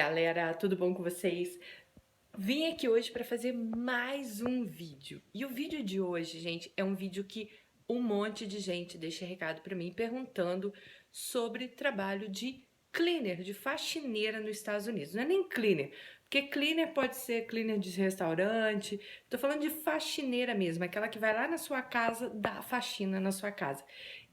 Galera, tudo bom com vocês? Vim aqui hoje para fazer mais um vídeo. E o vídeo de hoje, gente, é um vídeo que um monte de gente deixa recado para mim perguntando sobre trabalho de cleaner, de faxineira nos Estados Unidos. Não é nem cleaner, porque cleaner pode ser cleaner de restaurante. Tô falando de faxineira mesmo, aquela que vai lá na sua casa dar faxina na sua casa.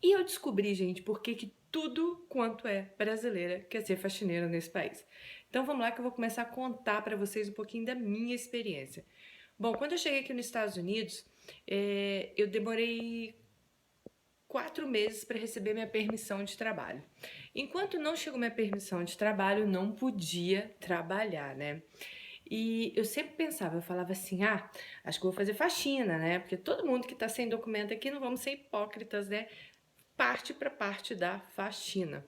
E eu descobri, gente, por que tudo quanto é brasileira quer ser faxineira nesse país. Então vamos lá que eu vou começar a contar para vocês um pouquinho da minha experiência. Bom, quando eu cheguei aqui nos Estados Unidos, eu demorei 4 meses para receber minha permissão de trabalho. Enquanto não chegou minha permissão de trabalho, eu não podia trabalhar, né? E eu sempre pensava, eu falava assim, acho que eu vou fazer faxina, né? Porque todo mundo que tá sem documento aqui, não vamos ser hipócritas, né? Parte para parte da faxina.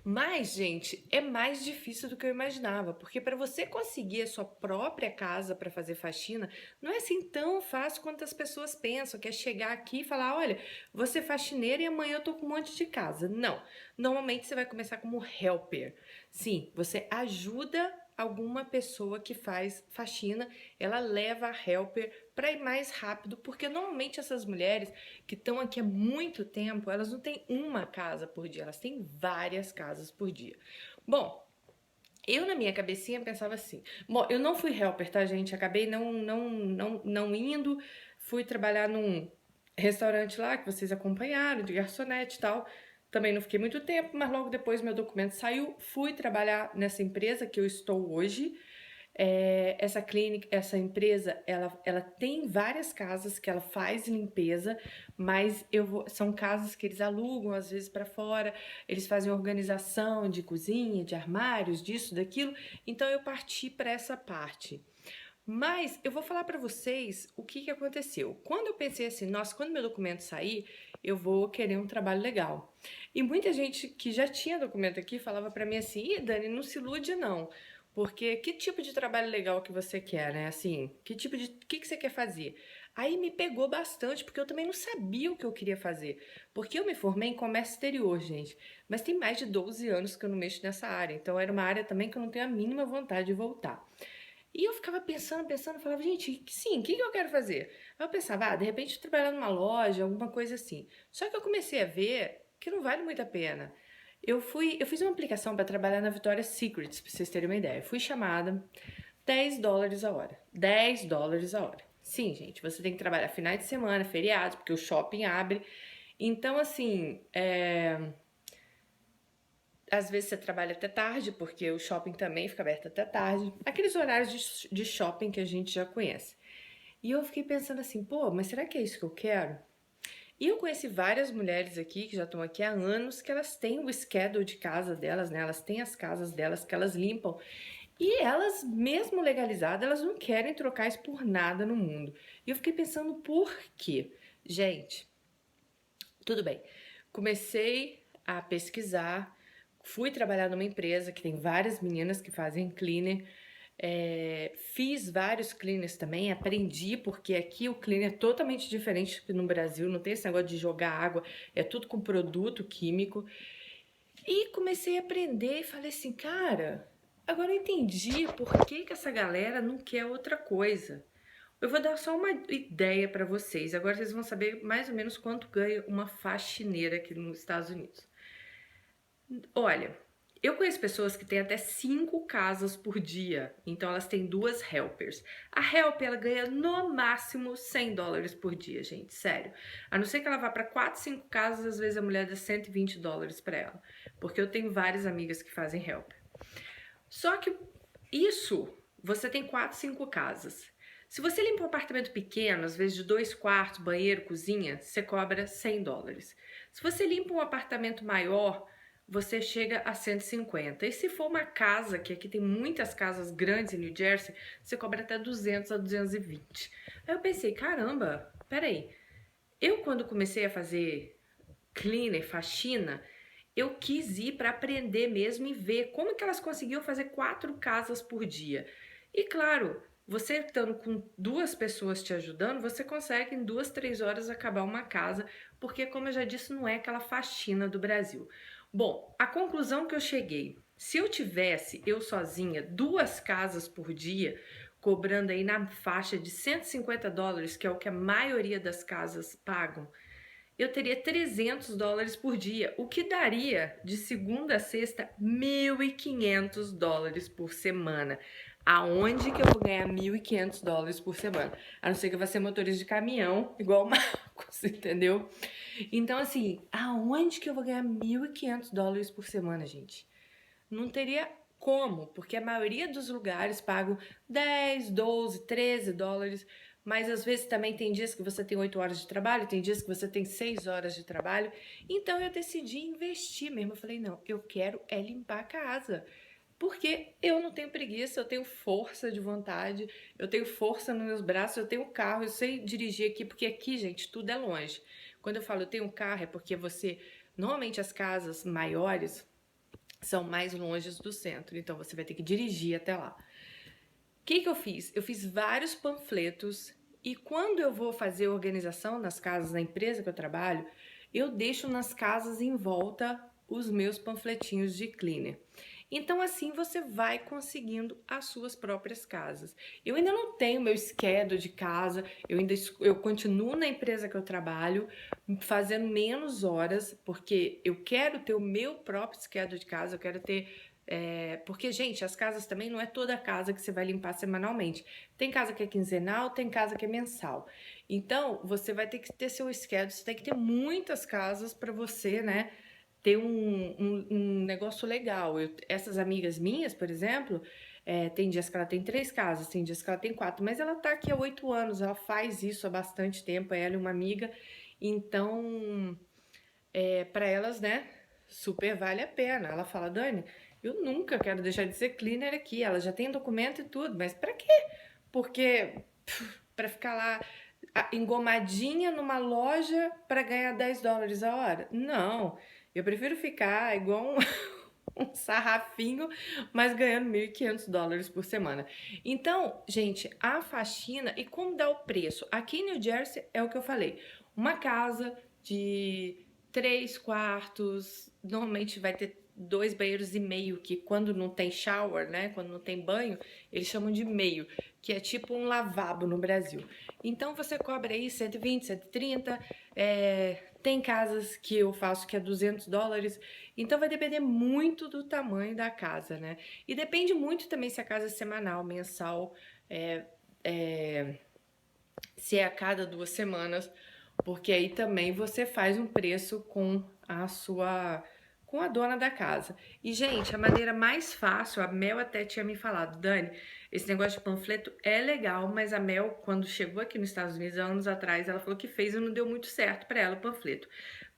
Mas, gente, é mais difícil do que eu imaginava, porque para você conseguir a sua própria casa para fazer faxina, não é assim tão fácil quanto as pessoas pensam, que é chegar aqui e falar, olha, vou ser faxineira e amanhã eu tô com um monte de casa. Não, normalmente você vai começar como helper. Sim, você ajuda alguma pessoa que faz faxina, ela leva a helper para ir mais rápido, porque normalmente essas mulheres que estão aqui há muito tempo, elas não têm uma casa por dia, elas têm várias casas por dia. Bom, eu na minha cabecinha pensava assim, bom, eu não fui helper, tá, gente? Acabei não indo, fui trabalhar num restaurante lá que vocês acompanharam, de garçonete e tal. Também não fiquei muito tempo, mas logo depois meu documento saiu, fui trabalhar nessa empresa que eu estou hoje. Essa clínica, essa empresa, ela tem várias casas que ela faz limpeza, mas são casas que eles alugam às vezes para fora, eles fazem organização de cozinha, de armários, disso, daquilo, então eu parti para essa parte. Mas eu vou falar para vocês o que aconteceu. Quando eu pensei assim, nossa, quando meu documento sair, eu vou querer um trabalho legal. E muita gente que já tinha documento aqui falava para mim assim, Dani, não se ilude não. Porque que tipo de trabalho legal que você quer, né? Assim, que você quer fazer? Aí me pegou bastante, porque eu também não sabia o que eu queria fazer. Porque eu me formei em comércio exterior, gente. Mas tem mais de 12 anos que eu não mexo nessa área. Então era uma área também que eu não tenho a mínima vontade de voltar. E eu ficava pensando, falava, gente, sim, o que eu quero fazer? Aí eu pensava, de repente trabalhar numa loja, alguma coisa assim. Só que eu comecei a ver que não vale muito a pena. Eu fiz uma aplicação para trabalhar na Victoria's Secret, para vocês terem uma ideia. Fui chamada US$ 10 a hora. US$ 10 a hora. Sim, gente, você tem que trabalhar finais de semana, feriados, porque o shopping abre. Então, assim, às vezes você trabalha até tarde, porque o shopping também fica aberto até tarde. Aqueles horários de shopping que a gente já conhece. E eu fiquei pensando assim, pô, mas será que é isso que eu quero? E eu conheci várias mulheres aqui que já estão aqui há anos, que elas têm o schedule de casa delas, né? Elas têm as casas delas que elas limpam. E elas, mesmo legalizadas, elas não querem trocar isso por nada no mundo. E eu fiquei pensando por quê? Gente, tudo bem. Comecei a pesquisar, fui trabalhar numa empresa que tem várias meninas que fazem cleaner. Fiz vários cleaners também, aprendi, porque aqui o cleaner é totalmente diferente do que no Brasil, não tem esse negócio de jogar água, é tudo com produto químico. E comecei a aprender e falei assim, cara, agora eu entendi por que essa galera não quer outra coisa. Eu vou dar só uma ideia para vocês, agora vocês vão saber mais ou menos quanto ganha uma faxineira aqui nos Estados Unidos. Olha, eu conheço pessoas que têm até 5 casas por dia, então elas têm 2 helpers. A helper, ela ganha no máximo US$ 100 por dia, gente, sério. A não ser que ela vá para 4, 5 casas, às vezes a mulher dá US$ 120 para ela, porque eu tenho várias amigas que fazem helper. Só que isso, você tem 4, 5 casas. Se você limpa um apartamento pequeno, às vezes de 2 quartos, banheiro, cozinha, você cobra US$ 100. Se você limpa um apartamento maior, você chega a 150. E se for uma casa, que aqui tem muitas casas grandes em New Jersey, você cobra até 200 a 220. Aí eu pensei, caramba, peraí. Eu quando comecei a fazer cleaner, faxina, eu quis ir para aprender mesmo e ver como que elas conseguiam fazer 4 casas por dia. E claro, você estando com 2 pessoas te ajudando, você consegue em 2, 3 horas acabar uma casa, porque como eu já disse, não é aquela faxina do Brasil. Bom, a conclusão que eu cheguei, Se eu tivesse, eu sozinha, 2 casas por dia, cobrando aí na faixa de $150, que é o que a maioria das casas pagam, eu teria $300 por dia, o que daria de segunda a sexta $1.500 por semana. Aonde que eu vou ganhar $1.500 por semana? A não ser que eu vá ser motorista de caminhão, igual o Marcos, entendeu? Então, assim, aonde que eu vou ganhar $1.500 por semana, gente? Não teria como, porque a maioria dos lugares pagam 10, 12, $13, mas às vezes também tem dias que você tem 8 horas de trabalho, tem dias que você tem 6 horas de trabalho. Então eu decidi investir mesmo. Eu falei, não, eu quero é limpar a casa. Porque eu não tenho preguiça, eu tenho força de vontade, eu tenho força nos meus braços, eu tenho carro, eu sei dirigir aqui, porque aqui, gente, tudo é longe. Quando eu falo eu tenho um carro, é porque você. Normalmente as casas maiores são mais longe do centro, então você vai ter que dirigir até lá. O que eu fiz? Eu fiz vários panfletos e quando eu vou fazer organização nas casas da empresa que eu trabalho, eu deixo nas casas em volta os meus panfletinhos de cleaner. Então assim você vai conseguindo as suas próprias casas. Eu ainda não tenho meu schedule de casa, eu continuo na empresa que eu trabalho, fazendo menos horas, porque eu quero ter o meu próprio schedule de casa, eu quero ter porque, gente, as casas também não é toda casa que você vai limpar semanalmente. Tem casa que é quinzenal, tem casa que é mensal. Então, você vai ter que ter seu schedule, você tem que ter muitas casas para você, né, ter um negócio legal. Essas amigas minhas, por exemplo, tem dias que ela tem 3 casas, tem dias que ela tem 4, mas ela tá aqui há 8 anos, ela faz isso há bastante tempo, ela e uma amiga. Então, para elas, né, super vale a pena. Ela fala, Dani, eu nunca quero deixar de ser cleaner aqui. Ela já tem documento e tudo, mas para quê? Porque para ficar lá engomadinha numa loja para ganhar $10 a hora? Não, eu prefiro ficar igual um sarrafinho, mas ganhando $1.500 por semana. Então, gente, a faxina e como dá o preço? Aqui em New Jersey é o que eu falei, uma casa de 3 quartos, normalmente vai ter 2 banheiros e meio, que quando não tem shower, né, quando não tem banho, eles chamam de meio, que é tipo um lavabo no Brasil. Então você cobra aí 120, 130, tem casas que eu faço que é $200, então vai depender muito do tamanho da casa, né? E depende muito também se a casa é semanal, mensal, é, é, se é a cada 2 semanas, porque aí também você faz um preço com a dona da casa. E, gente, a maneira mais fácil, a Mel até tinha me falado, Dani, esse negócio de panfleto é legal, mas a Mel, quando chegou aqui nos Estados Unidos, há anos atrás, ela falou que fez e não deu muito certo para ela o panfleto.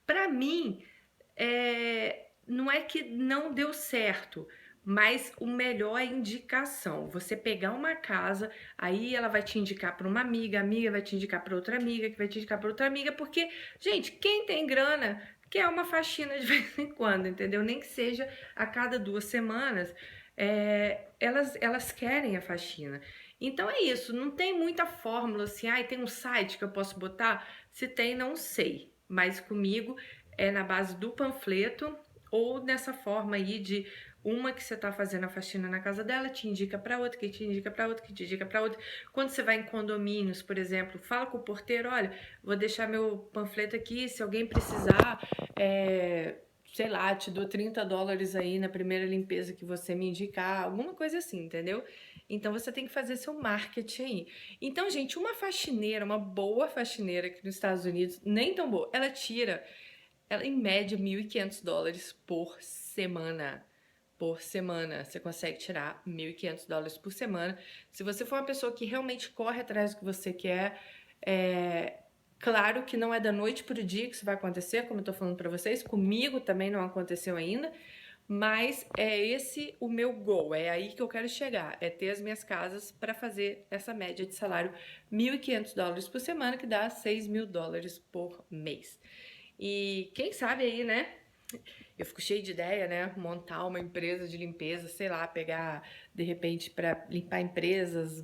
Para mim, não é que não deu certo, mas o melhor é indicação. Você pegar uma casa, aí ela vai te indicar para uma amiga, a amiga vai te indicar para outra amiga, que vai te indicar para outra amiga, porque, gente, quem tem grana quer uma faxina de vez em quando, entendeu? Nem que seja a cada 2 semanas, elas querem a faxina. Então é isso, não tem muita fórmula assim, tem um site que eu posso botar? Se tem, não sei, mas comigo é na base do panfleto ou nessa forma aí de uma que você tá fazendo a faxina na casa dela, te indica para outra, que te indica para outra, que te indica para outra. Quando você vai em condomínios, por exemplo, fala com o porteiro, olha, vou deixar meu panfleto aqui, se alguém precisar, sei lá, te dou $30 aí na primeira limpeza que você me indicar, alguma coisa assim, entendeu? Então você tem que fazer seu marketing aí. Então, gente, uma faxineira, uma boa faxineira aqui nos Estados Unidos, nem tão boa, ela em média $1.500 por semana. Por semana, você consegue tirar $1.500 por semana. Se você for uma pessoa que realmente corre atrás do que você quer, claro que não é da noite para o dia que isso vai acontecer, como eu tô falando para vocês, comigo também não aconteceu ainda, mas é esse o meu goal, é aí que eu quero chegar, é ter as minhas casas para fazer essa média de salário $1.500 por semana, que dá $6.000 por mês. E quem sabe aí, né? Eu fico cheia de ideia, né? Montar uma empresa de limpeza, sei lá, pegar de repente para limpar empresas.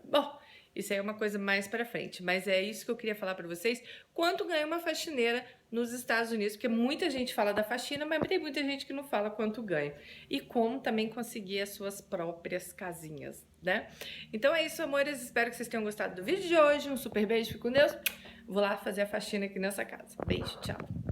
Bom, isso aí é uma coisa mais para frente, mas é isso que eu queria falar para vocês. Quanto ganha uma faxineira nos Estados Unidos, porque muita gente fala da faxina, mas tem muita gente que não fala quanto ganha. E como também conseguir as suas próprias casinhas, né? Então é isso, amores. Espero que vocês tenham gostado do vídeo de hoje. Um super beijo, fique com Deus. Vou lá fazer a faxina aqui nessa casa. Beijo, tchau.